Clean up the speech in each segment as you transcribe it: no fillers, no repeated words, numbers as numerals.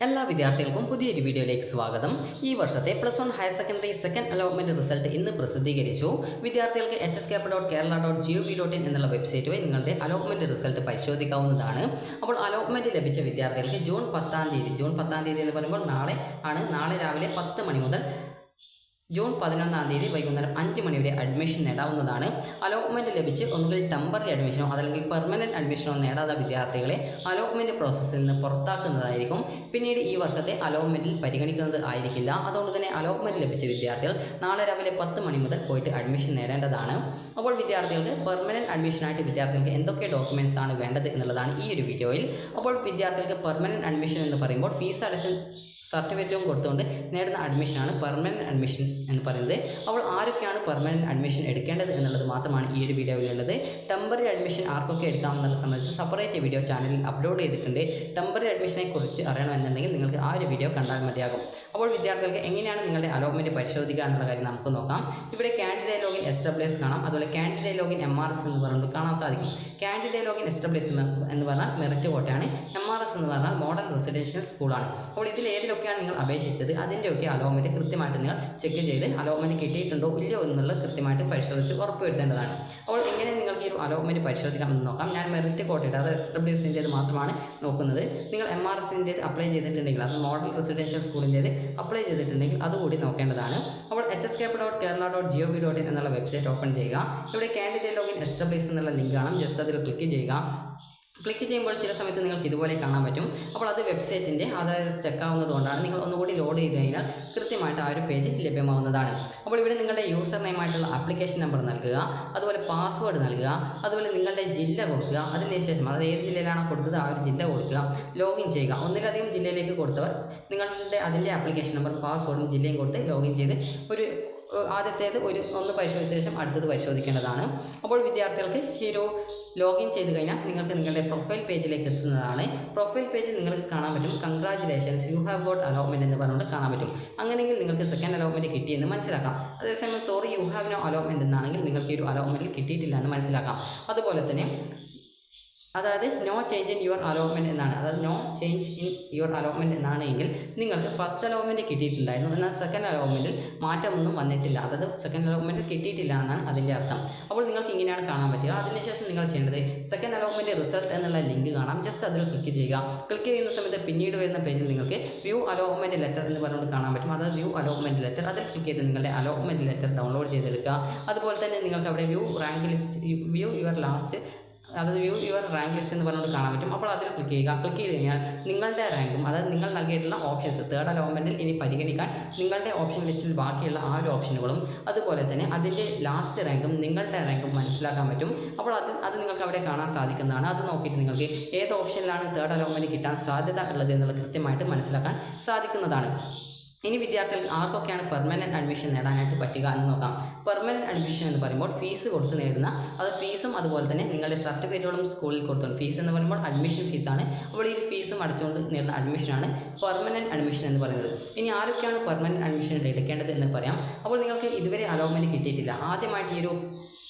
എല്ലാ വിദ്യാർത്ഥികൾക്കും പുതിയൊരു വീഡിയോയിലേക്ക് സ്വാഗതം. ഈ വർഷത്തെ +1 higher secondary second allotment result ഇന്ന് പ്രസിദ്ധീകരിച്ചു. വിദ്യാർത്ഥികൾക്ക് hscap.kerala.gov.in എന്നുള്ള വെബ്സൈറ്റ് വഴി നിങ്ങളുടെ അലോട്ട്മെന്റ് റിസൾട്ട് പരിശോധിക്കാവുന്നതാണ്. അപ്പോൾ അലോട്ട്മെന്റ് ലഭിച്ച വിദ്യാർത്ഥികൾക്ക് ജൂൺ 10 തീയതി എന്ന് പറയുമ്പോൾ നാളെ രാവിലെ 10 മണി മുതൽ ജൂൺ 11 തീയതി വൈകുന്നേരം 5 മണി വരെ അഡ്മിഷൻ നേടാവുന്നതാണ്. അലോട്ട്മെന്റ് ലഭിച്ച് ഒന്നുകിൽ ടെമ്പററി അഡ്മിഷനോ അതല്ലെങ്കിൽ പെർമനന്റ് അഡ്മിഷനോ നേടാത്ത വിദ്യാർത്ഥികളെ അലോട്ട്മെന്റ് പ്രോസസ്സിൽ നിന്ന് പുറത്താക്കുന്നതായിരിക്കും. പിന്നീട് ഈ വർഷത്തെ അലോട്ട്മെന്റിൽ പരിഗണിക്കുന്നത് ആയിരിക്കില്ല. അതുകൊണ്ട് തന്നെ അലോട്ട്മെന്റ് ലഭിച്ച വിദ്യാർത്ഥികൾ നാളെ രാവിലെ 10 മണി മുതൽ പോയിട്ട് അഡ്മിഷൻ നേടേണ്ടതാണ്. അപ്പോൾ വിദ്യാർത്ഥികൾക്ക് പെർമനന്റ് അഡ്മിഷനായിട്ട് വിദ്യാർത്ഥികൾക്ക് എന്തൊക്കെ ഡോക്യുമെന്റ്സ് ആണ് വേണ്ടത് എന്നുള്ളതാണ് ഈ ഒരു വീഡിയോയിൽ. അപ്പോൾ വിദ്യാർത്ഥികൾക്ക് പെർമനന്റ് അഡ്മിഷൻ എന്ന് പറയുമ്പോൾ ഫീസ് അടച്ച് സർട്ടിഫിക്കറ്റും കൊടുത്തുകൊണ്ട് നേടുന്ന അഡ്മിഷനാണ് പെർമനന്റ് അഡ്മിഷൻ എന്ന് പറയുന്നത്. അപ്പോൾ ആരൊക്കെയാണ് പെർമനന്റ് അഡ്മിഷൻ എടുക്കേണ്ടത് എന്നുള്ളത് മാത്രമാണ് ഈ ഒരു വീഡിയോയിലുള്ളത്. ടെമ്പററി അഡ്മിഷൻ ആർക്കൊക്കെ എടുക്കാം എന്നുള്ളത് സംബന്ധിച്ച് സെപ്പറേറ്റ് വീഡിയോ ചാനലിൽ അപ്ലോഡ് ചെയ്തിട്ടുണ്ട്. ടെമ്പററി അഡ്മിഷനെ കുറിച്ച് അറിയണമെന്നുണ്ടെങ്കിൽ നിങ്ങൾക്ക് ആ ഒരു വീഡിയോ കണ്ടാൽ മതിയാകും. അപ്പോൾ വിദ്യാർത്ഥികൾക്ക് എങ്ങനെയാണ് നിങ്ങളുടെ അലോട്ട്മെന്റ് പരിശോധിക്കുക എന്നുള്ള കാര്യം നമുക്ക് നോക്കാം. ഇവിടെ കാൻഡിഡേറ്റ് ലോഗിൻ SWS കാണാം, അതുപോലെ കാൻഡിഡേറ്റ് ലോഗിൻ MRS എന്ന് പറഞ്ഞിട്ട് കാണാൻ സാധിക്കും. കാൻഡിഡേറ്റ് ലോഗിൻ SWS എന്ന് പറഞ്ഞാൽ മെറിറ്റ് കോട്ടയാണ്, MRS എന്ന് പറഞ്ഞാൽ മോഡൽ റെസിഡൻഷ്യൽ സ്കൂളാണ്. അപ്പോൾ ഇതിൽ ഏതിലൊക്കെയാണ് നിങ്ങൾ അപേക്ഷിച്ചത് അതിൻ്റെയൊക്കെ അലോട്ട്മെന്റ് കൃത്യമായിട്ട് നിങ്ങൾ ചെക്ക് ചെയ്ത് അലോട്ട്മെന്റ് കിട്ടിയിട്ടുണ്ടോ ഇല്ലയോ എന്നുള്ളത് കൃത്യമായിട്ട് പരിശോധിച്ച് ഉറപ്പുവരുത്തേണ്ടതാണ്. അപ്പോൾ എങ്ങനെ നിങ്ങൾക്ക് ഈ ഒരു അലോട്ട്മെന്റ് പരിശോധിക്കാമെന്ന് നോക്കാം. ഞാൻ മെറിറ്റ് കോട്ടയുടെ അത് SWSൻ്റേത് മാത്രമാണ് നോക്കുന്നത്. നിങ്ങൾ MRSൻ്റേത് അപ്ലൈ ചെയ്തിട്ടുണ്ടെങ്കിൽ, അത് മോഡൽ റെസിഡൻഷ്യൽ സ്കൂളിൻ്റേത് അപ്ലൈ ചെയ്തിട്ടുണ്ടെങ്കിൽ അതുകൂടി നോക്കേണ്ടതാണ്. അപ്പോൾ hscap.kerala.gov.in എന്നുള്ള വെബ്സൈറ്റ് ഓപ്പൺ ചെയ്യുക. ഇവിടെ കാൻഡിഡേറ്റ് ലോഗിൻ SWS എന്നുള്ള ലിങ്ക് കാണാം. ജസ്റ്റ് അതിൽ ക്ലിക്ക് ചെയ്യുക. ക്ലിക്ക് ചെയ്യുമ്പോൾ ചില സമയത്ത് നിങ്ങൾക്ക് ഇതുപോലെ കാണാൻ പറ്റും. അപ്പോൾ അത് വെബ്സൈറ്റിൻ്റെ സ്റ്റക്ക് ആവുന്നതുകൊണ്ടാണ്. നിങ്ങൾ ഒന്നുകൂടി ലോഡ് ചെയ്ത് കഴിഞ്ഞാൽ കൃത്യമായിട്ട് ആ ഒരു പേജ് ലഭ്യമാവുന്നതാണ്. അപ്പോൾ ഇവിടെ നിങ്ങളുടെ യൂസർ നെയിമായിട്ടുള്ള ആപ്ലിക്കേഷൻ നമ്പർ നൽകുക, അതുപോലെ പാസ്വേഡ് നൽകുക, അതുപോലെ നിങ്ങളുടെ ജില്ല കൊടുക്കുക. അതിനുശേഷം അതായത് ഏത് ജില്ലയിലാണോ കൊടുത്തത് ആ ഒരു ജില്ല കൊടുക്കുക. ലോഗിൻ ചെയ്യുക. ഒന്നിലധികം ജില്ലയിലേക്ക് കൊടുത്തവർ അതിൻ്റെ ആപ്ലിക്കേഷൻ നമ്പർ പാസ്വേഡും ജില്ലയും കൊടുത്ത് ലോഗിൻ ചെയ്ത് ആദ്യത്തേത് ഒന്ന് പരിശോധിച്ച ശേഷം അടുത്തത് പരിശോധിക്കേണ്ടതാണ്. അപ്പോൾ വിദ്യാർത്ഥികൾക്ക് ലോഗിൻ ചെയ്ത് കഴിഞ്ഞാൽ നിങ്ങൾക്ക് നിങ്ങളുടെ പ്രൊഫൈൽ പേജിലേക്ക് എത്തുന്നതാണ്. പ്രൊഫൈൽ പേജിൽ നിങ്ങൾക്ക് കാണാൻ പറ്റും congratulations you have got allotment എന്ന് പറഞ്ഞുകൊണ്ട് കാണാൻ പറ്റും. അങ്ങനെയെങ്കിൽ നിങ്ങൾക്ക് സെക്കൻഡ് അലോട്ട്മെന്റ് കിട്ടിയെന്ന് മനസ്സിലാക്കാം. അതേസമയം sorry you have no allotment എന്നാണെങ്കിൽ നിങ്ങൾക്ക് ഈ ഒരു അലോട്ട്മെന്റിൽ കിട്ടിയിട്ടില്ല എന്ന് മനസ്സിലാക്കാം. അതുപോലെ തന്നെ അതായത് no change in your allotment എന്നാണ്, അതായത് no change in your allotment എന്നാണെങ്കിൽ നിങ്ങൾക്ക് ഫസ്റ്റ് അലോട്ട്മെന്റ് കിട്ടിയിട്ടുണ്ടായിരുന്നു, എന്നാൽ സെക്കൻഡ് അലോട്ട്മെന്റിൽ മാറ്റമൊന്നും വന്നിട്ടില്ല, അതായത് സെക്കൻഡ് അലോട്ട്മെന്റിൽ കിട്ടിയിട്ടില്ല എന്നാണ് അതിൻ്റെ അർത്ഥം. അപ്പോൾ നിങ്ങൾക്ക് ഇങ്ങനെയാണ് കാണാൻ പറ്റുക. അതിനുശേഷം നിങ്ങൾ ചെയ്യേണ്ടത് സെക്കൻഡ് അലോട്ട്മെന്റ് റിസൾട്ട് എന്നുള്ള ലിങ്ക് കാണാം. ജസ്റ്റ് അതിൽ ക്ലിക്ക് ചെയ്യുക. ക്ലിക്ക് ചെയ്യുന്ന സമയത്ത് പിന്നീട് വരുന്ന പേജിൽ നിങ്ങൾക്ക് വ്യൂ അലോട്ട്മെന്റ് ലെറ്റർ എന്ന് പറഞ്ഞുകൊണ്ട് കാണാൻ പറ്റും. അതായത് വ്യൂ അലോട്ട്മെന്റ് ലെറ്റർ, അതിൽ ക്ലിക്ക് ചെയ്ത് നിങ്ങളുടെ അലോട്ട്മെന്റ് ലെറ്റർ ഡൗൺലോഡ് ചെയ്തെടുക്കുക. അതുപോലെ തന്നെ നിങ്ങൾക്ക് അവിടെ വ്യൂ യുവർ റാങ്ക് ലിസ്റ്റ് എന്ന് പറഞ്ഞുകൊണ്ട് കാണാൻ പറ്റും. അപ്പോൾ അതിൽ ക്ലിക്ക് ചെയ്യുക. ക്ലിക്ക് ചെയ്ത് കഴിഞ്ഞാൽ നിങ്ങളുടെ റാങ്കും, അതായത് നിങ്ങൾ നൽകിയിട്ടുള്ള ഓപ്ഷൻസ് തേർഡ് അലോട്ട്മെൻറ്റിൽ ഇനി പരിഗണിക്കാൻ നിങ്ങളുടെ ഓപ്ഷൻ ലിസ്റ്റിൽ ബാക്കിയുള്ള ആ ഒരു ഓപ്ഷനുകളും അതുപോലെ തന്നെ അതിൻ്റെ ലാസ്റ്റ് റാങ്കും നിങ്ങളുടെ റാങ്കും മനസ്സിലാക്കാൻ പറ്റും. അപ്പോൾ അത് നിങ്ങൾക്ക് അവിടെ കാണാൻ സാധിക്കുന്നതാണ്. അത് നോക്കിയിട്ട് നിങ്ങൾക്ക് ഏത് ഓപ്ഷനിലാണ് തേർഡ് അലോട്ട്മെൻറ്റ് കിട്ടാൻ സാധ്യത ഉള്ളത് എന്നുള്ളത് കൃത്യമായിട്ട് മനസ്സിലാക്കാൻ സാധിക്കുന്നതാണ്. ഇനി വിദ്യാർത്ഥികൾക്ക് ആർക്കൊക്കെയാണ് പെർമനന്റ് അഡ്മിഷൻ നേടാനായിട്ട് പറ്റുക എന്ന് നോക്കാം. പെർമനന്റ് അഡ്മിഷൻ എന്ന് പറയുമ്പോൾ ഫീസ് കൊടുത്ത് നേടുന്ന, അത് ഫീസും അതുപോലെ തന്നെ നിങ്ങളുടെ സർട്ടിഫിക്കറ്റുകളും സ്കൂളിൽ കൊടുത്തുകൊണ്ട്, ഫീസ് എന്ന് പറയുമ്പോൾ അഡ്മിഷൻ ഫീസാണ്. അപ്പോൾ ഈ ഫീസും അടച്ചുകൊണ്ട് നേടുന്ന അഡ്മിഷനാണ് പെർമനന്റ് അഡ്മിഷൻ എന്ന് പറയുന്നത്. ഇനി ആരൊക്കെയാണ് പെർമനന്റ് അഡ്മിഷൻ എടുക്കേണ്ടത് എന്ന് പറയാം. അപ്പോൾ നിങ്ങൾക്ക് ഇതുവരെ അലോട്ട്മെന്റ് കിട്ടിയിട്ടില്ല, ആദ്യമായിട്ട് ഈ ഒരു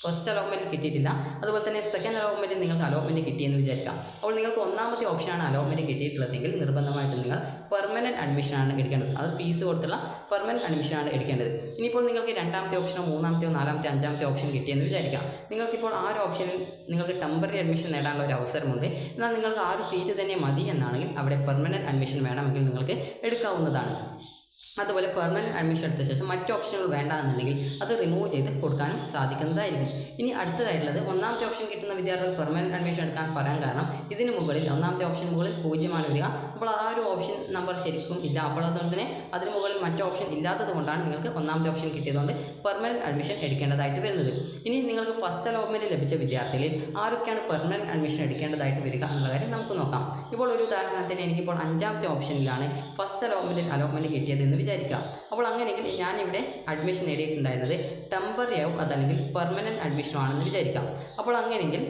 ഫസ്റ്റ് അലോട്ട്മെൻറ്റ് കിട്ടിയിട്ടില്ല, അതുപോലെ തന്നെ സെക്കൻഡ് അലോട്ട്മെൻറ്റ് നിങ്ങൾക്ക് അലോട്ട്മെൻറ്റ് കിട്ടിയെന്ന് വിചാരിക്കാം. അപ്പോൾ നിങ്ങൾക്ക് ഒന്നാമത്തെ ഓപ്ഷനാണ് അലോട്ട്മെൻറ്റ് കിട്ടിയിട്ടുള്ളതെങ്കിൽ നിർബന്ധമായിട്ട് നിങ്ങൾ പെർമനന്റ് അഡ്മിഷനാണ് എടുക്കേണ്ടത്, അത് ഫീസ് കൊടുത്തുള്ള പെർമനന്റ് അഡ്മിഷനാണ് എടുക്കേണ്ടത്. ഇനിയിപ്പോൾ നിങ്ങൾക്ക് രണ്ടാമത്തെ ഓപ്ഷനോ മൂന്നാമത്തെയോ നാലാമത്തെ അഞ്ചാമത്തെ ഓപ്ഷൻ കിട്ടിയെന്ന് വിചാരിക്കാം. നിങ്ങൾക്കിപ്പോൾ ആ ഒരു ഓപ്ഷനിൽ നിങ്ങൾക്ക് ടെമ്പററി അഡ്മിഷൻ നേടാനുള്ള ഒരു അവസരമുണ്ട്. എന്നാൽ നിങ്ങൾക്ക് ആ ഒരു സീറ്റ് തന്നെ മതി എന്നാണെങ്കിൽ അവിടെ പെർമനന്റ് അഡ്മിഷൻ വേണമെങ്കിൽ നിങ്ങൾക്ക് എടുക്കാവുന്നതാണ്. അതുപോലെ പെർമനന്റ് അഡ്മിഷൻ എടുത്ത ശേഷം മറ്റ് ഓപ്ഷനുകൾ വേണ്ട എന്നുണ്ടെങ്കിൽ അത് റിമൂവ് ചെയ്ത് കൊടുക്കാനും സാധിക്കുന്നതായിരിക്കും. ഇനി അടുത്തതായിട്ടുള്ളത് ഒന്നാമത്തെ ഓപ്ഷൻ കിട്ടുന്ന വിദ്യാർത്ഥികൾ പെർമനന്റ് അഡ്മിഷൻ എടുക്കാൻ പറയാൻ കാരണം ഇതിന് മുകളിൽ ഒന്നാമത്തെ ഓപ്ഷൻ മുകളിൽ 0 വരിക. അപ്പോൾ ആ ഒരു ഓപ്ഷൻ നമ്പർ ശരിക്കും ഇല്ല. അപ്പോൾ അതുകൊണ്ട് തന്നെ അതിന് മുകളിൽ മറ്റ് ഓപ്ഷൻ ഇല്ലാത്തത് കൊണ്ടാണ് നിങ്ങൾക്ക് ഒന്നാമത്തെ ഓപ്ഷൻ കിട്ടിയതുകൊണ്ട് പെർമനന്റ് അഡ്മിഷൻ എടുക്കേണ്ടതായിട്ട് വരുന്നത്. ഇനി നിങ്ങൾക്ക് ഫസ്റ്റ് അലോട്ട്മെന്റ് ലഭിച്ച വിദ്യാർത്ഥികളിൽ ആരൊക്കെയാണ് പെർമനന്റ് അഡ്മിഷൻ എടുക്കേണ്ടതായിട്ട് വരിക എന്നുള്ള കാര്യം നമുക്ക് നോക്കാം. ഇപ്പോൾ ഒരു ഉദാഹരണത്തിന് എനിക്കിപ്പോൾ അഞ്ചാമത്തെ ഓപ്ഷനിലാണ് ഫസ്റ്റ് അലോട്ട്മെന്റ് കിട്ടിയതെന്ന് വിചാരിക്കാം. അപ്പോൾ അങ്ങനെയെങ്കിൽ ഞാനിവിടെ അഡ്മിഷൻ നേടിയിട്ടുണ്ടായിരുന്നത് ടെമ്പററി ആവും അതല്ലെങ്കിൽ പെർമനന്റ് അഡ്മിഷൻ ആണെന്ന് വിചാരിക്കാം. അപ്പോൾ അങ്ങനെയെങ്കിൽ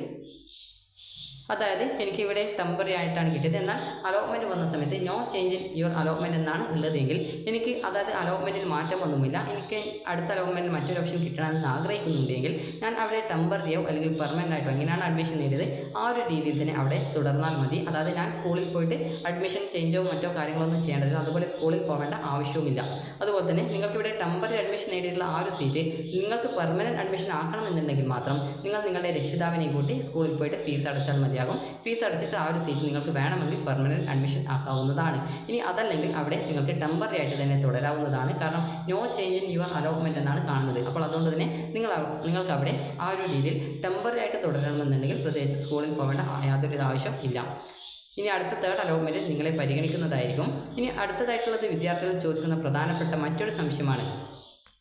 അതായത് എനിക്കിവിടെ ടെമ്പററി ആയിട്ടാണ് കിട്ടിയത്. എന്നാൽ അലോട്ട്മെൻറ്റ് വന്ന സമയത്ത് no change in your allotment എന്നാണ് ഉള്ളതെങ്കിൽ എനിക്ക് അതായത് അലോട്ട്മെൻറ്റിൽ മാറ്റമൊന്നുമില്ല, എനിക്ക് അടുത്ത അലോട്ട്മെൻറ്റിൽ മറ്റൊരു ഓപ്ഷൻ കിട്ടണമെന്ന് ആഗ്രഹിക്കുന്നുണ്ടെങ്കിൽ ഞാൻ അവിടെ ടെമ്പററിയോ അല്ലെങ്കിൽ പെർമനൻ്റ് ആയിട്ടോ എങ്ങനെയാണ് അഡ്മിഷൻ നേടിയത് ആ ഒരു രീതിയിൽ തന്നെ അവിടെ തുടർന്നാൽ മതി. അതായത് ഞാൻ സ്കൂളിൽ പോയിട്ട് അഡ്മിഷൻ ചേഞ്ചോ മറ്റോ കാര്യങ്ങളൊന്നും ചെയ്യേണ്ടതില്ല, അതുപോലെ സ്കൂളിൽ പോകേണ്ട ആവശ്യവുമില്ല. അതുപോലെ തന്നെ നിങ്ങൾക്കിവിടെ ടെമ്പററി അഡ്മിഷൻ നേടിയിട്ടുള്ള ആ ഒരു സീറ്റ് നിങ്ങൾക്ക് പെർമനൻറ്റ് അഡ്മിഷൻ ആക്കണമെന്നുണ്ടെങ്കിൽ മാത്രം നിങ്ങൾ നിങ്ങളുടെ രക്ഷിതാവിനെ കൂട്ടി സ്കൂളിൽ പോയിട്ട് ഫീസ് അടച്ചാൽ മതിയാകും. ഫീസ് അടച്ചിട്ട് ആ ഒരു സീറ്റ് നിങ്ങൾക്ക് വേണമെങ്കിൽ പെർമനൻറ്റ് അഡ്മിഷൻ ആക്കാവുന്നതാണ്. ഇനി അതല്ലെങ്കിൽ അവിടെ നിങ്ങൾക്ക് ടെമ്പററി ആയിട്ട് തന്നെ തുടരാവുന്നതാണ്. കാരണം no change in your allotment എന്നാണ് കാണുന്നത്. അപ്പോൾ അതുകൊണ്ട് തന്നെ നിങ്ങൾക്ക് അവിടെ ആ ഒരു രീതിയിൽ ടെമ്പററി ആയിട്ട് തുടരണമെന്നുണ്ടെങ്കിൽ പ്രത്യേകിച്ച് സ്കൂളിൽ പോകേണ്ട യാതൊരു ആവശ്യം ഇല്ല. ഇനി അടുത്ത തേർഡ് അലോട്ട്മെൻറ്റിൽ നിങ്ങളെ പരിഗണിക്കുന്നതായിരിക്കും. ഇനി അടുത്തതായിട്ടുള്ളത് വിദ്യാർത്ഥികൾ ചോദിക്കുന്ന പ്രധാനപ്പെട്ട മറ്റൊരു സംശയമാണ്.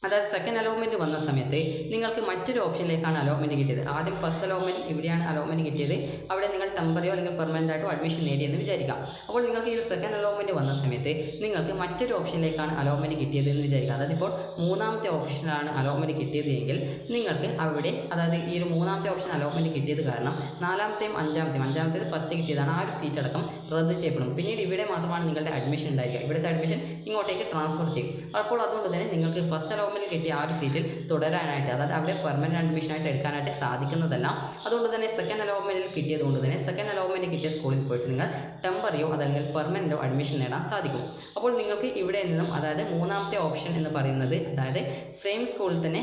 അതായത് സെക്കൻഡ് അലോട്ട്മെൻറ്റ് വന്ന സമയത്ത് നിങ്ങൾക്ക് മറ്റൊരു ഓപ്ഷനിലേക്കാണ് അലോട്ട്മെൻറ്റ് കിട്ടിയത്. ആദ്യം ഫസ്റ്റ് അലോട്ട്മെൻറ്റ് ഇവിടെയാണ് അലോട്ട്മെൻറ്റ് കിട്ടിയത്, അവിടെ നിങ്ങൾ ടെമ്പററിയോ അല്ലെങ്കിൽ പെർമനൻ്റ് ആയിട്ടോ അഡ്മിഷൻ നേടിയെന്ന് വിചാരിക്കാം. അപ്പോൾ നിങ്ങൾക്ക് ഈ ഒരു സെക്കൻഡ് അലോട്ട്മെൻറ്റ് വന്ന സമയത്ത് നിങ്ങൾക്ക് മറ്റൊരു ഓപ്ഷനിലേക്കാണ് അലോട്ട്മെൻറ്റ് കിട്ടിയത് എന്ന് വിചാരിക്കുക. അതായത് ഇപ്പോൾ മൂന്നാമത്തെ ഓപ്ഷനാണ് അലോട്ട്മെൻറ്റ് കിട്ടിയത് എങ്കിൽ നിങ്ങൾക്ക് അവിടെ അതായത് ഈ ഒരു മൂന്നാമത്തെ ഓപ്ഷൻ അലോട്ട്മെൻറ്റ് കിട്ടിയത് കാരണം നാലാമത്തെയും അഞ്ചാമത്തേത് ഫസ്റ്റ് കിട്ടിയതാണ്, ആ ഒരു സീറ്റ് അടക്കം റദ്ദ് ചെയ്യപ്പെടും. പിന്നീട് ഇവിടെ മാത്രമാണ് നിങ്ങളുടെ അഡ്മിഷൻ ഉണ്ടായിരിക്കുക. ഇവിടുത്തെ അഡ്മിഷൻ ഇങ്ങോട്ടേക്ക് ട്രാൻസ്ഫർ ചെയ്യും. അപ്പോൾ അതുകൊണ്ട് തന്നെ നിങ്ങൾക്ക് ഫസ്റ്റ് അലോട്ട്മെൻറ്റ് കിട്ടിയ ആ ഒരു സീറ്റിൽ തുടരാനായിട്ട് അതായത് അവിടെ പെർമനൻറ്റ് അഡ്മിഷനായിട്ട് എടുക്കാനായിട്ട് സാധിക്കുന്നതല്ല. അതുകൊണ്ട് തന്നെ സെക്കൻഡ് അലോട്ട്മെൻറ്റിൽ കിട്ടിയത് കൊണ്ട് തന്നെ സെക്കൻഡ് അലോട്ട്മെൻറ്റ് കിട്ടിയ സ്കൂളിൽ പോയിട്ട് നിങ്ങൾ ടെമ്പറിയോ അതല്ലെങ്കിൽ പെർമനൻറ്റോ അഡ്മിഷൻ നേടാൻ സാധിക്കും. അപ്പോൾ നിങ്ങൾക്ക് ഇവിടെ നിന്നും അതായത് മൂന്നാമത്തെ ഓപ്ഷൻ എന്ന് പറയുന്നത് അതായത് സെയിം സ്കൂളിൽ തന്നെ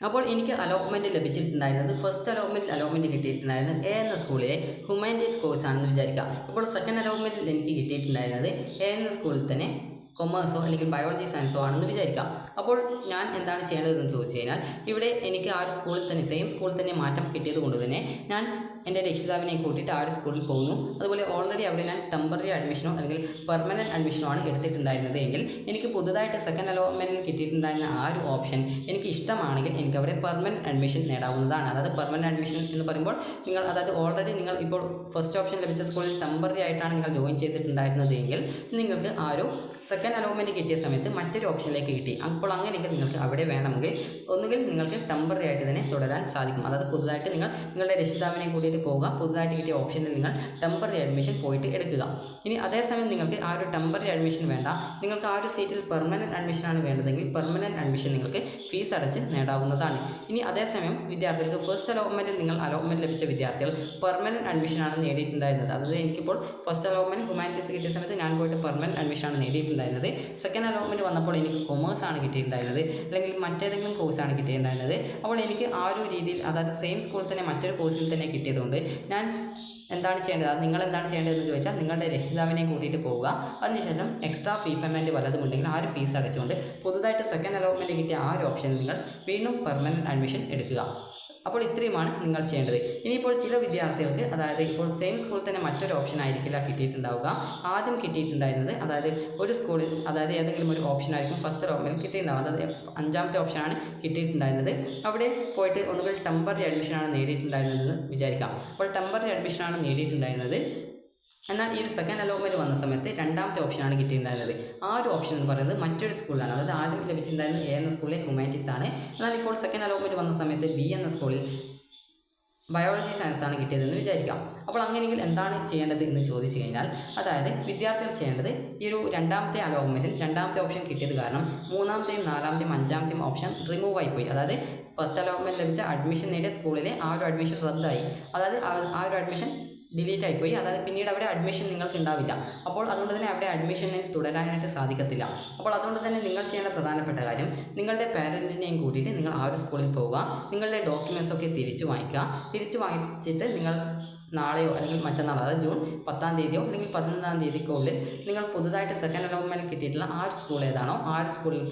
അപ്പോൾ എനിക്ക് അലോട്ട്മെൻറ്റ് ലഭിച്ചിട്ടുണ്ടായിരുന്നത് ഫസ്റ്റ് അലോട്ട്മെൻറ്റ് കിട്ടിയിട്ടുണ്ടായിരുന്നത് എ എന്ന സ്കൂളിലെ ഹ്യൂമാനിറ്റീസ് കോഴ്സാണെന്ന് വിചാരിക്കുക. ഇപ്പോൾ സെക്കൻഡ് അലോട്ട്മെൻറ്റിൽ എനിക്ക് കിട്ടിയിട്ടുണ്ടായിരുന്നത് എ എന്ന സ്കൂളിൽ തന്നെ കൊമേഴ്സോ അല്ലെങ്കിൽ ബയോളജി സയൻസോ ആണെന്ന് വിചാരിക്കാം. അപ്പോൾ ഞാൻ എന്താണ് ചെയ്യേണ്ടതെന്ന് ചോദിച്ചു കഴിഞ്ഞാൽ ഇവിടെ എനിക്ക് ആ ഒരു സ്കൂളിൽ തന്നെ സെയിം സ്കൂളിൽ തന്നെ മാറ്റം കിട്ടിയത് കൊണ്ട് തന്നെ ഞാൻ എൻ്റെ രക്ഷിതാവിനെ കൂട്ടിയിട്ട് ആ ഒരു സ്കൂളിൽ പോകുന്നു. അതുപോലെ ഓൾറെഡി അവിടെ ഞാൻ ടെമ്പററി അഡ്മിഷനോ അല്ലെങ്കിൽ പെർമനൻറ്റ് അഡ്മിഷനോ ആണ് എടുത്തിട്ടുണ്ടായിരുന്നത് എങ്കിൽ എനിക്ക് പുതുതായിട്ട് സെക്കൻഡ് അലോട്ട്മെൻറ്റിൽ കിട്ടിയിട്ടുണ്ടായിരുന്ന ആ ഒരു ഓപ്ഷൻ എനിക്ക് ഇഷ്ടമാണെങ്കിൽ എനിക്ക് അവിടെ പെർമനൻറ്റ് അഡ്മിഷൻ നേടാവുന്നതാണ്. അതായത് പെർമനൻറ്റ് അഡ്മിഷൻ എന്ന് പറയുമ്പോൾ നിങ്ങൾ അതായത് ഓൾറെഡി നിങ്ങൾ ഇപ്പോൾ ഫസ്റ്റ് ഓപ്ഷൻ ലഭിച്ച സ്കൂളിൽ ടെമ്പററി ആയിട്ടാണ് നിങ്ങൾ ജോയിൻ ചെയ്തിട്ടുണ്ടായിരുന്നത് എങ്കിൽ നിങ്ങൾക്ക് ആ ഒരു സെക്കൻഡ് അലോട്ട്മെൻറ്റ് കിട്ടിയ സമയത്ത് മറ്റൊരു ഓപ്ഷനിലേക്ക് കിട്ടി. അപ്പോൾ അങ്ങനെയെങ്കിൽ നിങ്ങൾക്ക് അവിടെ വേണമെങ്കിൽ ഒന്നുകിൽ നിങ്ങൾക്ക് ടെമ്പററി ആയിട്ട് തന്നെ തുടരാൻ സാധിക്കും. അതായത് പുതുതായിട്ട് നിങ്ങളുടെ രക്ഷിതാവിനെ കൂട്ടിയിട്ട് പോവുക, പുതുതായിട്ട് കിട്ടിയ ഓപ്ഷനിൽ നിങ്ങൾ ടെമ്പററി അഡ്മിഷൻ പോയിട്ട് എടുക്കുക. ഇനി അതേസമയം നിങ്ങൾക്ക് ആ ഒരു ടെമ്പററി അഡ്മിഷൻ വേണ്ട, നിങ്ങൾക്ക് ആ ഒരു സീറ്റിൽ പെർമനൻറ്റ് അഡ്മിഷനാണ് വേണ്ടതെങ്കിൽ പെർമനൻറ്റ് അഡ്മിഷൻ നിങ്ങൾക്ക് ഫീസ് അടച്ച് നേടാവുന്നതാണ്. ഇനി അതേസമയം വിദ്യാർത്ഥികൾക്ക് ഫസ്റ്റ് അലോട്ട്മെൻറ്റിൽ നിങ്ങൾ അലോട്ട്മെൻറ്റ് ലഭിച്ച വിദ്യാർത്ഥികൾ പെർമനൻറ്റ് അഡ്മിഷനാണ് നേടിയിട്ടുണ്ടായിരുന്നത്. അതായത് എനിക്കിപ്പോൾ ഫസ്റ്റ് അലോട്ട്മെൻറ്റ് ഹ്യൂമാനിറ്റീസ് കിട്ടിയ സമയത്ത് ഞാൻ പോയിട്ട് പെർമനൻറ്റ് അഡ്മിഷനാണ് നേടിയിട്ടുണ്ടായിരുന്നത്. സെക്കൻഡ് അലോട്ട്മെൻറ്റ് വന്നപ്പോൾ എനിക്ക് കൊമേഴ്സാണ് കിട്ടിയിട്ടുണ്ടായിരുന്നത് അല്ലെങ്കിൽ മറ്റേതെങ്കിലും കോഴ്സാണ് കിട്ടിയിട്ടുണ്ടായിരുന്നത്. അപ്പോൾ എനിക്ക് ആ ഒരു രീതിയിൽ അതായത് സെയിം സ്കൂളിൽ തന്നെ മറ്റൊരു കോഴ്സിൽ തന്നെ കിട്ടിയതുകൊണ്ട് ഞാൻ എന്താണ് ചെയ്യേണ്ടത്, അത് നിങ്ങൾ എന്താണ് ചെയ്യേണ്ടതെന്ന് ചോദിച്ചാൽ നിങ്ങളുടെ രക്ഷിതാവിനെ കൂട്ടിയിട്ട് പോവുക. അതിനുശേഷം എക്സ്ട്രാ ഫീ പേയ്മെൻറ്റ് വല്ലതും ഉണ്ടെങ്കിൽ ആ ഒരു ഫീസ് അടച്ചുകൊണ്ട് പുതുതായിട്ട് സെക്കൻഡ് അലോട്ട്മെൻറ്റ് കിട്ടിയ ആ ഒരു ഓപ്ഷനിൽ നിങ്ങൾ വീണ്ടും പെർമനൻറ്റ് അഡ്മിഷൻ എടുക്കുക. അപ്പോൾ ഇത്രയുമാണ് നിങ്ങൾ ചെയ്യേണ്ടത്. ഇനിയിപ്പോൾ ചില വിദ്യാർത്ഥികൾക്ക് അതായത് ഇപ്പോൾ സെയിം സ്കൂളിൽ തന്നെ മറ്റൊരു ഓപ്ഷൻ ആയിരിക്കില്ല കിട്ടിയിട്ടുണ്ടാവുക. ആദ്യം കിട്ടിയിട്ടുണ്ടായിരുന്നത് അതായത് ഒരു സ്കൂളിൽ അതായത് ഏതെങ്കിലും ഒരു ഓപ്ഷൻ ആയിരിക്കും ഫസ്റ്റ് അലോട്ട്മെൻറ്റ് കിട്ടിയിട്ടുണ്ടാവും. അതായത് അഞ്ചാമത്തെ ഓപ്ഷനാണ് കിട്ടിയിട്ടുണ്ടായിരുന്നത്. അവിടെ പോയിട്ട് ഒന്നുകിൽ ടെമ്പററി അഡ്മിഷനാണ് നേടിയിട്ടുണ്ടായിരുന്നതെന്ന് വിചാരിക്കാം. അപ്പോൾ ടെമ്പററി അഡ്മിഷനാണ് നേടിയിട്ടുണ്ടായിരുന്നത്. എന്നാൽ ഈ ഒരു സെക്കൻഡ് അലോട്ട്മെൻറ്റ് വന്ന സമയത്ത് രണ്ടാമത്തെ ഓപ്ഷനാണ് കിട്ടിയിട്ടുണ്ടായിരുന്നത്. ആ ഒരു ഓപ്ഷൻ എന്ന് പറയുന്നത് മറ്റൊരു സ്കൂളിലാണ്. അതായത് ആദ്യം ലഭിച്ചിട്ടുണ്ടായിരുന്നത് എ എന്ന സ്കൂളിലെ ഹ്യൂമാനിറ്റീസ് ആണ്. എന്നാൽ ഇപ്പോൾ സെക്കൻഡ് അലോട്ട്മെൻറ്റ് വന്ന സമയത്ത് ബി എന്ന സ്കൂളിൽ ബയോളജി സയൻസ് ആണ് കിട്ടിയതെന്ന് വിചാരിക്കാം. അപ്പോൾ അങ്ങനെയെങ്കിൽ എന്താണ് ചെയ്യേണ്ടത് എന്ന് ചോദിച്ചു കഴിഞ്ഞാൽ അതായത് വിദ്യാർത്ഥികൾ ചെയ്യേണ്ടത് ഈ ഒരു രണ്ടാമത്തെ അലോട്ട്മെൻറ്റിൽ രണ്ടാമത്തെ ഓപ്ഷൻ കിട്ടിയത് കാരണം മൂന്നാമത്തെയും നാലാമത്തെയും അഞ്ചാമത്തെയും ഓപ്ഷൻ റിമൂവ് ആയിപ്പോയി. അതായത് ഫസ്റ്റ് അലോട്ട്മെൻറ്റ് ലഭിച്ച അഡ്മിഷൻ നേടിയ സ്കൂളിലെ ആ ഒരു അഡ്മിഷൻ റദ്ദായി. അതായത് ആ ഒരു അഡ്മിഷൻ ഡിലീറ്റ് ആയിപ്പോയി. അതായത് പിന്നീട് അവിടെ അഡ്മിഷൻ നിങ്ങൾക്ക് ഉണ്ടാവില്ല. അപ്പോൾ അതുകൊണ്ട് തന്നെ അവിടെ അഡ്മിഷനിൽ തുടരാനായിട്ട് സാധിക്കത്തില്ല. അപ്പോൾ അതുകൊണ്ട് തന്നെ നിങ്ങൾ ചെയ്യേണ്ട പ്രധാനപ്പെട്ട കാര്യം നിങ്ങളുടെ പാരൻറ്റിനെയും കൂട്ടിയിട്ട് നിങ്ങൾ ആ ഒരു സ്കൂളിൽ പോവുക, നിങ്ങളുടെ ഡോക്യുമെൻറ്റ്സൊക്കെ തിരിച്ചു വാങ്ങിച്ചിട്ട് നിങ്ങൾ നാളെയോ അല്ലെങ്കിൽ മറ്റന്നാളോ അതായത് ജൂൺ 10-ാം തീയതിയോ അല്ലെങ്കിൽ 11-ാം തീയതിക്കോ ഉള്ളിൽ നിങ്ങൾ പുതുതായിട്ട് സെക്കൻഡ് അലോട്ട്മെൻറ്റ് കിട്ടിയിട്ടുള്ള ആ ഒരു സ്കൂൾ ഏതാണോ ആ ഒരു സ്കൂളിൽ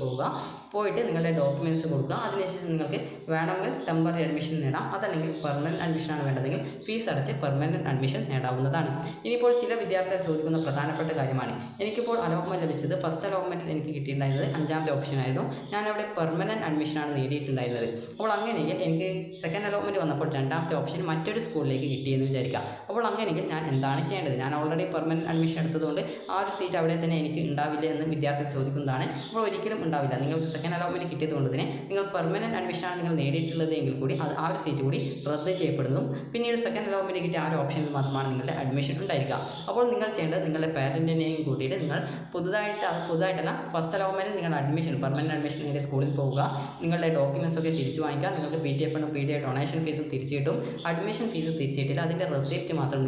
പോയിട്ട് നിങ്ങളുടെ ഡോക്യുമെൻറ്റ്സ് കൊടുക്കുക. അതിനുശേഷം നിങ്ങൾക്ക് വേണമെങ്കിൽ ടെമ്പററി അഡ്മിഷൻ നേടാം, അതല്ലെങ്കിൽ പെർമനൻറ്റ് അഡ്മിഷനാണ് വേണ്ടതെങ്കിൽ ഫീസ് അടച്ച് പെർമനൻറ്റ് അഡ്മിഷൻ നേടാവുന്നതാണ്. ഇനിയിപ്പോൾ ചില വിദ്യാർത്ഥികൾ ചോദിക്കുന്ന പ്രധാനപ്പെട്ട കാര്യമാണ്, എനിക്കിപ്പോൾ അലോട്ട്മെൻറ്റ് ലഭിച്ചത് ഫസ്റ്റ് അലോട്ട്മെൻറ്റിൽ എനിക്ക് കിട്ടിയിട്ടുണ്ടായിരുന്നത് അഞ്ചാമത്തെ ഓപ്ഷനായിരുന്നു, ഞാനവിടെ പെർമനൻറ്റ് അഡ്മിഷനാണ് നേടിയിട്ടുണ്ടായിരുന്നത്. അപ്പോൾ അങ്ങനെയെങ്കിൽ എനിക്ക് സെക്കൻഡ് അലോട്ട്മെൻറ്റ് വന്നപ്പോൾ രണ്ടാമത്തെ ഓപ്ഷൻ മറ്റൊരു സ്കൂളിലേക്ക് കിട്ടിയെന്ന് വിചാരിക്കും. വിചാരിക്കുക. അപ്പോൾ അങ്ങനെയെങ്കിൽ ഞാൻ എന്താണ് ചെയ്യേണ്ടത്? ഞാൻ ഓൾറെഡി പെർമനൻറ്റ് അഡ്മിഷൻ എടുത്തതുകൊണ്ട് ആ ഒരു സീറ്റ് അവിടെ തന്നെ എനിക്ക് ഉണ്ടാവില്ല എന്ന് വിദ്യാർത്ഥികൾ ചോദിക്കുന്നതാണ്. അപ്പോൾ ഒരിക്കലും ഉണ്ടാവില്ല. നിങ്ങൾക്ക് സെക്കൻഡ് അലോട്ട്മെൻറ്റ് കിട്ടിയതുകൊണ്ട് തന്നെ നിങ്ങൾ പെർമനൻറ്റ് അഡ്മിഷനാണ് നിങ്ങൾ നേടിയിട്ടുള്ളത് എങ്കിൽ കൂടി ആ ഒരു സീറ്റ് കൂടി റദ്ദ് ചെയ്യപ്പെടുന്നതും പിന്നീട് സെക്കൻഡ് അലോട്ട്മെൻറ്റ് കിട്ടിയ ആ ഒരു ഓപ്ഷനിൽ മാത്രമാണ് നിങ്ങളുടെ അഡ്മിഷൻ ഉണ്ടായിരിക്കുക. അപ്പോൾ നിങ്ങൾ ചെയ്യേണ്ടത് നിങ്ങളുടെ പാരൻറ്റിനെയും കൂട്ടിയിട്ട് നിങ്ങൾ പുതുതായിട്ടല്ല ഫസ്റ്റ് അലോട്ട്മെൻറ്റിൽ നിങ്ങളുടെ അഡ്മിഷൻ പെർമനൻറ്റ് അഡ്മിഷൻ നേടിയ സ്കൂളിൽ പോവുക. നിങ്ങളുടെ ഡോക്യുമെൻറ്റ്സ് ഒക്കെ തിരിച്ചു വാങ്ങിക്കുക. നിങ്ങൾക്ക് PTF ഫണ്ടും PTI ഡൊണേഷൻ ഫീസും തിരിച്ചു കിട്ടും. അഡ്മിഷൻ ഫീസ് തിരിച്ചു കിട്ടില്ല. അതിൻ്റെ റെസിപ്റ്റ് മാത്രം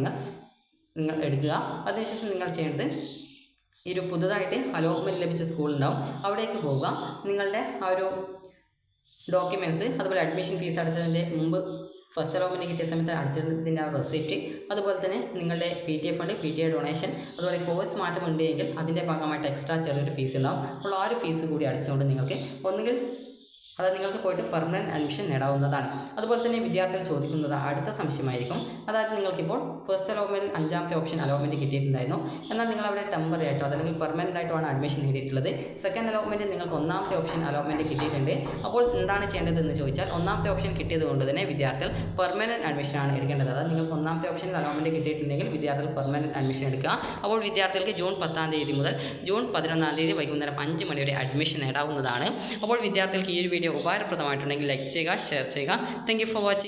നിങ്ങൾ എടുക്കുക. അതിനുശേഷം നിങ്ങൾ ചെയ്യേണ്ടത് ഈ ഒരു പുതുതായിട്ട് അലോട്ട്മെൻറ്റ് ലഭിച്ച സ്കൂളുണ്ടാവും, അവിടേക്ക് പോവുക. നിങ്ങളുടെ ആ ഒരു ഡോക്യുമെൻറ്റ്സ്, അതുപോലെ അഡ്മിഷൻ ഫീസ് അടച്ചതിൻ്റെ മുമ്പ് ഫസ്റ്റ് അലോട്ട്മെൻറ്റ് കിട്ടിയ സമയത്ത് അടച്ചതിൻ്റെ ആ റെസിപ്റ്റ്, അതുപോലെ തന്നെ നിങ്ങളുടെ PTF ഫണ്ട് PTI ഡൊണേഷൻ, അതുപോലെ കോഴ്സ് മാറ്റം ഉണ്ടെങ്കിൽ അതിൻ്റെ ഭാഗമായിട്ട് എക്സ്ട്രാ ചെറിയൊരു ഫീസ് ഉണ്ടാവും. അപ്പോൾ ആ ഒരു ഫീസ് കൂടി അടച്ചുകൊണ്ട് നിങ്ങൾക്ക് ഒന്നുകിൽ നിങ്ങൾക്ക് പോയിട്ട് പെർമനൻറ്റ് അഡ്മിഷൻ നേടാവുന്നതാണ്. അതുപോലെ തന്നെ വിദ്യാർത്ഥികൾ ചോദിക്കുന്നത് അടുത്ത സംശയമായിരിക്കും. അതായത് നിങ്ങൾക്കിപ്പോൾ ഫസ്റ്റ് അലോട്ട്മെൻറ്റിൽ 5ാമത്തെ ഓപ്ഷൻ അലോട്ട്മെൻറ്റ് കിട്ടിയിട്ടുണ്ടായിരുന്നു, എന്നാൽ നിങ്ങൾ അവിടെ ടെമ്പററി ആയിട്ടോ അല്ലെങ്കിൽ പെർമനൻ്റ് ആയിട്ടാണ് അഡ്മിഷൻ നേടിയിട്ടുള്ളത്. സെക്കൻഡ് അലോട്ട്മെൻറ്റിൽ നിങ്ങൾക്ക് 1ാമത്തെ ഓപ്ഷൻ അലോട്ട്മെൻറ്റ് കിട്ടിയിട്ടുണ്ട്. അപ്പോൾ എന്താണ് ചെയ്യേണ്ടതെന്ന് ചോദിച്ചാൽ 1ാമത്തെ ഓപ്ഷൻ കിട്ടിയത് കൊണ്ട് തന്നെ വിദ്യാർത്ഥികൾ പെർമനൻറ്റ് അഡ്മിഷനാണ് എടുക്കേണ്ടത്. അതായത് നിങ്ങൾക്ക് 1ാമത്തെ ഓപ്ഷനിൽ അലോട്ട്മെൻറ്റ് കിട്ടിയിട്ടുണ്ടെങ്കിൽ വിദ്യാർത്ഥികൾ പെർമനൻറ്റ് അഡ്മിഷൻ എടുക്കുക. അപ്പോൾ വിദ്യാർത്ഥികൾക്ക് ജൂൺ 10-ാം തീയതി മുതൽ ജൂൺ 11-ാം തീയതി വൈകുന്നേരം 5 മണി വരെ അഡ്മിഷൻ നേടാവുന്നതാണ്. അപ്പോൾ വിദ്യാർത്ഥികൾക്ക് ഈ ഒരു വീഡിയോ ഉപകാരപ്രദമായിട്ടുണ്ടെങ്കിൽ ലൈക്ക് ചെയ്യുക, ഷെയർ ചെയ്യുക. Thank you for watching.